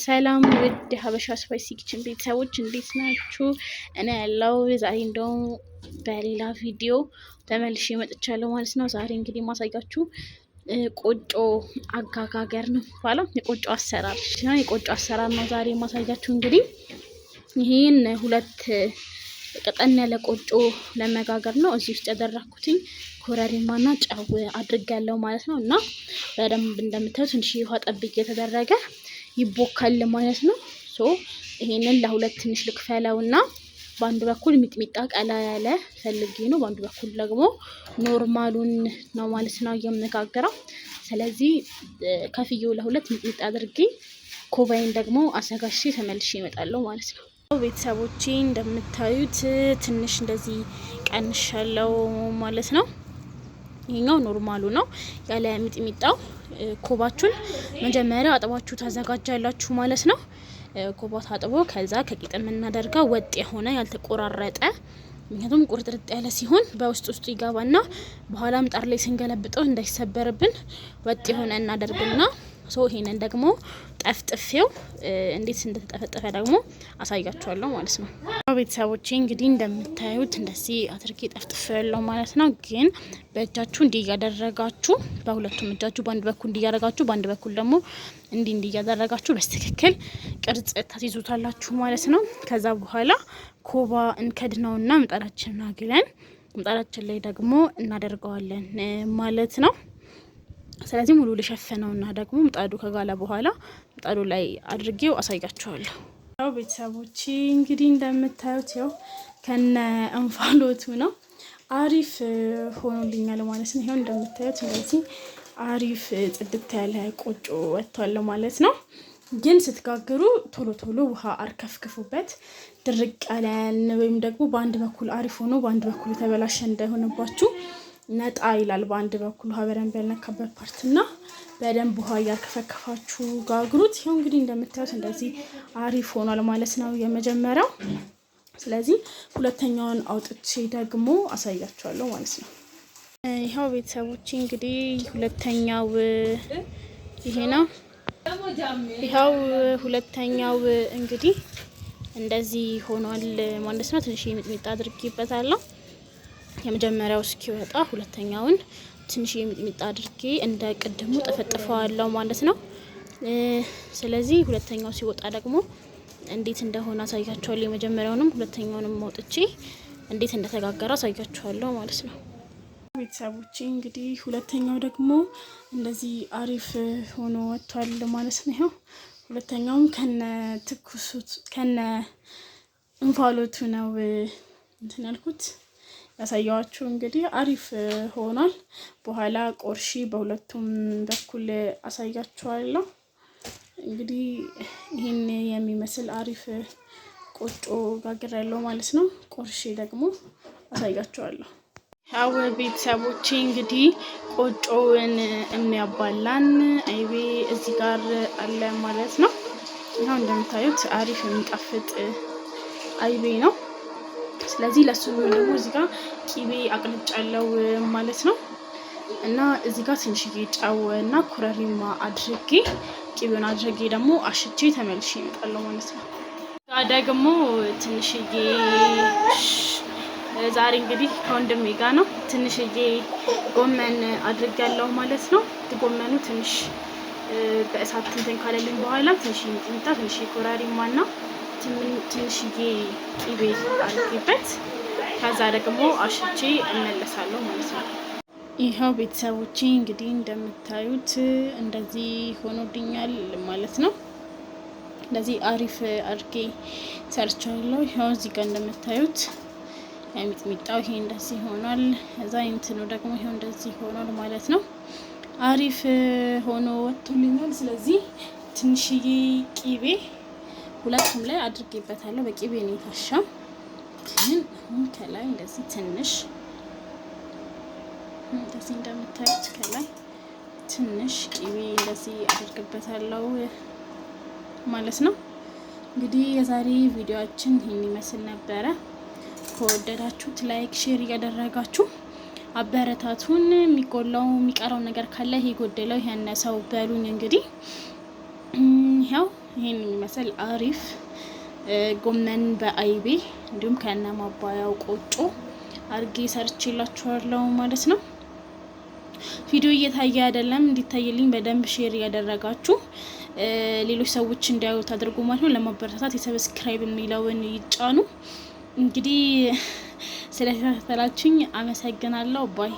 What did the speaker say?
ሰላም ውድ ሀበሻ ስፓይሲ ኪችን ቤተሰቦች እንዴት ናችሁ? እኔ ያለው ዛሬ እንደው በሌላ ቪዲዮ ተመልሼ መጥቻለሁ ማለት ነው። ዛሬ እንግዲህ ማሳያችሁ ቆጮ አጋጋገር ነው ባለው የቆጮ አሰራር ነው ዛሬ ማሳያችሁ። እንግዲህ ይሄን ሁለት ቀጠን ያለ ቆጮ ለመጋገር ነው እዚህ ውስጥ ያደረኩትኝ ኮረሪማና ጨው አድርጌያለሁ ማለት ነው። እና በደንብ እንደምታዩት ትንሽ ውሃ ጠብቄ የተደረገ ይቦካል ማለት ነው። ይሄንን ለሁለት ትንሽ ልክፈለውና በአንድ በኩል ሚጥሚጣ ቀላ ያለ ፈልጌ ነው፣ በአንድ በኩል ደግሞ ኖርማሉን ነው ማለት ነው የምነጋገረው። ስለዚህ ከፍዬው ለሁለት ሚጥሚጣ አድርጌ ኮባይን ደግሞ አዘጋጅቼ ተመልሼ እመጣለሁ ማለት ነው። ቤተሰቦቼ እንደምታዩት ትንሽ እንደዚህ ቀንሻለሁ ማለት ነው። ይሄኛው ኖርማሉ ነው ያለ ሚጥሚጣው። ኮባችሁን መጀመሪያ አጥባችሁ ታዘጋጃላችሁ ማለት ነው። ኮባ ታጥቦ ከዛ ከቂጥ የምናደርገው ወጥ የሆነ ያልተቆራረጠ፣ ምክንያቱም ቁርጥርጥ ያለ ሲሆን በውስጡ ይገባና በኋላ ምጣድ ላይ ስንገለብጠው እንዳይሰበርብን ወጥ የሆነ እናደርግና ይሄንን ደግሞ ጠፍጥፌው እንዴት እንደተጠፈጠፈ ደግሞ አሳያችኋለሁ ማለት ነው። ቤተሰቦቼ እንግዲህ እንደምታዩት እንደዚህ አድርጌ ጠፍጥፌዋለሁ ማለት ነው። ግን በእጃችሁ እንዲህ እያደረጋችሁ በሁለቱም እጃችሁ በአንድ በኩል እንዲህ እያደረጋችሁ በአንድ በኩል ደግሞ እንዲህ እያደረጋችሁ በስትክክል ቅርጽ ታስይዙታላችሁ ማለት ነው። ከዛ በኋላ ኮባ እንከድነውና ምጣዳችንን አግለን ምጣዳችን ላይ ደግሞ እናደርገዋለን ማለት ነው። ስለዚህ ሙሉ ልሸፈነውና ደግሞ ምጣዱ ከጋለ በኋላ ምጣዱ ላይ አድርጌው አሳያችኋለሁ። ቤተሰቦቼ እንግዲህ እንደምታዩት ያው ከነ እንፋሎቱ ነው አሪፍ ሆኖልኛል ማለት ነው። ይሄው እንደምታዩት እንደዚህ አሪፍ ጽድት ያለ ቆጮ ወጥቷል ማለት ነው። ግን ስትጋግሩ ቶሎ ቶሎ ውሃ አርከፍክፉበት፣ ድርቅ ያለን ወይም ደግሞ በአንድ በኩል አሪፍ ሆኖ በአንድ በኩል የተበላሸ እንዳይሆንባችሁ ነጣ ይላል በአንድ በኩል ውሃ በደንብ ያልነካበት ፓርትና በደንብ ውሃ እያከፈከፋችሁ ጋግሩት። ይኸው እንግዲህ እንደምታዩት እንደዚህ አሪፍ ሆኗል ማለት ነው የመጀመሪያው። ስለዚህ ሁለተኛውን አውጥቼ ደግሞ አሳያችኋለሁ ማለት ነው። ይኸው ቤተሰቦቼ እንግዲህ ሁለተኛው ይሄ ነው። ይኸው ሁለተኛው እንግዲህ እንደዚህ ሆኗል ማለት ነው። ትንሽ ሚጥሚጣ አድርጌበታለሁ። የመጀመሪያው እስኪወጣ ሁለተኛውን ትንሽ የሚጥሚጣ አድርጌ እንደ ቅድሙ ጠፈጥፈዋለሁ ማለት ነው። ስለዚህ ሁለተኛው ሲወጣ ደግሞ እንዴት እንደሆነ አሳያችኋለሁ። የመጀመሪያውንም ሁለተኛውንም አውጥቼ እንዴት እንደተጋገረ አሳያችኋለሁ ማለት ነው። ቤተሰቦቼ እንግዲህ ሁለተኛው ደግሞ እንደዚህ አሪፍ ሆኖ ወጥቷል ማለት ነው። ይሄው ሁለተኛውም ከነ ትኩሱት ከነ እንፋሎቱ ነው እንትን ያልኩት ያሳያችሁ። እንግዲህ አሪፍ ሆኗል። በኋላ ቆርሺ በሁለቱም በኩል አሳያችኋለሁ። እንግዲህ ይሄን የሚመስል አሪፍ ቆጮ ጋግሬያለሁ ማለት ነው። ቆርሺ ደግሞ አሳያችኋለሁ። ያው ቤተሰቦቼ እንግዲህ ቆጮውን የሚያባላን አይቤ እዚህ ጋር አለ ማለት ነው። ይሄው እንደምታዩት አሪፍ የሚጣፍጥ አይቤ ነው። ስለዚህ ለሱ ደግሞ እዚህ ጋር ቂቤ አቅልጫለሁ ማለት ነው። እና እዚህ ጋር ትንሽዬ ጨው እና ኮረሪማ አድርጌ ቂቤውን አድርጌ ደግሞ አሽቼ ተመልሼ እመጣለሁ ማለት ነው። ደግሞ ትንሽዬ ዛሬ እንግዲህ ከወንድሜ ጋር ነው ትንሽዬ ጎመን አድርጌያለሁ ማለት ነው። ጎመኑ ትንሽ በእሳት እንትን ካለልኝ በኋላ ትንሽዬ ሚጥሚጣ ትንሽዬ ኮረሪማና ትንሽዬ ቂቤ አድርጌበት ከዛ ደግሞ አሽቼ እመለሳለሁ ማለት ነው። ይኸው ቤተሰቦቼ እንግዲህ እንደምታዩት እንደዚህ ሆኖልኛል ማለት ነው። እንደዚህ አሪፍ አድርጌ ሰርቻለሁ። ይኸው እዚህ ጋር እንደምታዩት የሚጥሚጣው ይሄ እንደዚህ ሆኗል። እዛ እንትኑ ደግሞ ይሄው እንደዚህ ሆኗል ማለት ነው። አሪፍ ሆኖ ወጥቶልኛል። ስለዚህ ትንሽዬ ቂቤ ሁለቱም ላይ አድርጌበታለሁ። በቂቤ ነው የታሻው። ግን አሁን ከላይ እንደዚህ ትንሽ እንደዚህ እንደምታዩት ከላይ ትንሽ ቂቤ እንደዚህ አድርጌበታለሁ ማለት ነው። እንግዲህ የዛሬ ቪዲዮአችን ይሄን ይመስል ነበረ። ከወደዳችሁት ላይክ ሼር እያደረጋችሁ አበረታቱን። የሚጎላው የሚቀረው ነገር ካለ ይሄ ጎደለው ያነሰው በሉኝ። እንግዲህ ያው ይሄን የሚመስል አሪፍ ጎመን በአይቤ እንዲሁም ከነ ማባያው ቆጮ አርጌ ሰርቼላችኋለሁ ማለት ነው። ቪዲዮ እየታየ አይደለም፣ እንዲታይልኝ በደንብ ሼር ያደረጋችሁ ሌሎች ሰዎች እንዲያዩት አድርጉ ማለት ነው። ለማበረታታት የሰብስክራይብ የሚለውን ይጫኑ። እንግዲህ ስለተከታተላችሁኝ አመሰግናለሁ ባይ